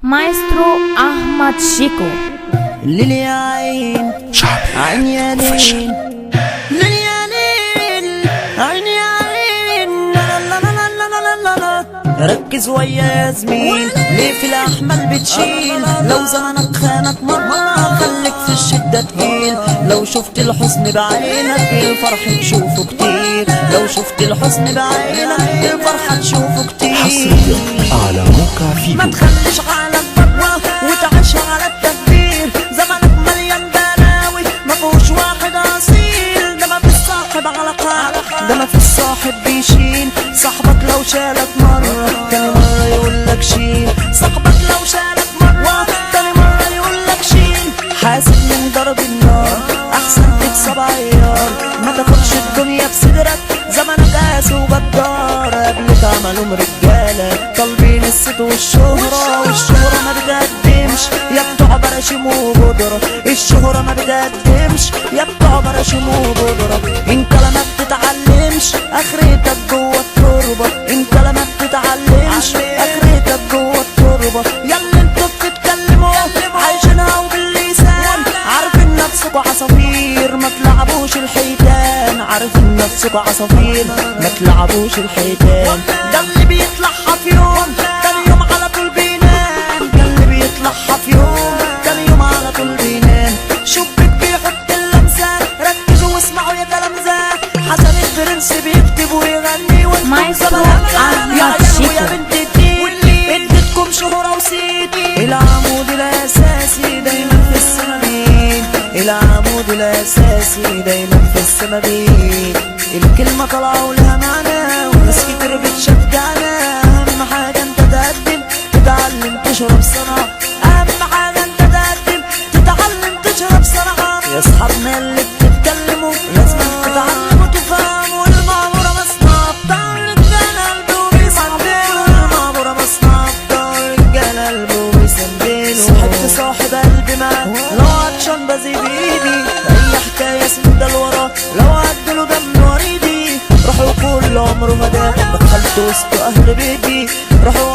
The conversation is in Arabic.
مايسترو أحمد شيكو. ليلي عين عين يا ليل، ليلي يا ليل عين يا ليل، لا لا لا لا لا لا لا. ركز ويا يا زميل، ليه في الأحمل بتشيل؟ لو زمنك خانك مرة خليك في الشدة تقيل. لو شفت الحزن بعينك الفرح تشوفه كتير، لو شفت الحزن بعينك الفرح تشوفه كتير. حصريا على موقع فيديو. ما تخليش حالك بطوة وتعيش على التكبير، زمنك مليان بلاوي مفهوش واحد اصيل. ده ما في الصاحب علاقات، ده ما في الصاحب بيشيل. صاحبك لو شالك مرة تاني مرة يقولك شيل، صاحبك لو شالك مرة تاني مرة يقولك شيل. حاسب من ضرب النار احسن تكسب عيار، ما تاخدش الدنيا بصدرك، زمنك قاسي وغدار. قبلك عملهم رجالة طالبين الست والشهرة، والشهرة ما بتقدمش يا بتوع براشيم وبودرة، الشهرة ما بتقدمش يا بتوع براشيم وبودرة. انت لما بتتعلمش اخرتك جوه التربة، انت لما بتتعلمش اخرتك جوه التربة. ياللي انتوا بتتكلموا عايشينها وباللسان، عارفين نفسكوا عصافير ما تلعبوش الحيتان، عارفين نفسكوا عصافير ما تلعبوش الحيتان. ده اللي بيطلعها في يوم تاني يوم على طول بينام، ده اللي بيطلعها في يوم تاني يوم على طول بينام. شبك بيحط اللمسة، ركزوا واسمعوا يا تلامذة، حسن البرنس بيكتب ويغني وانتم زبالة. يا عيال ويا بنت الدين اديتكم شهرة وسيدي، العمود الاساسي دايما في السما بين، العمود الاساسي دايما في السما بين. الكلمة طالعة ولها معنى وناس كتير بتشجعنا، اهم حاجة انت تقدم تتعلم تشرب صنعة، اهم حاجة انت تقدم تتعلم تشرب صنعة. يا اصحابنا اللي بتتكلموا لازم تتعلموا تفهموا، المعمورة مصنع بتاع الرجالة قلبه وبيسندله، المعمورة مصنع بتاع الرجالة قلبه وبيسندله. صاحبت صاحب قلبي معاه لو عطشان بزي بايدي، اي حكاية سندة لورا لو عدله دم وريدي. روحوا كل عمره مدى دخلت وسط اهل بيتي، روحوا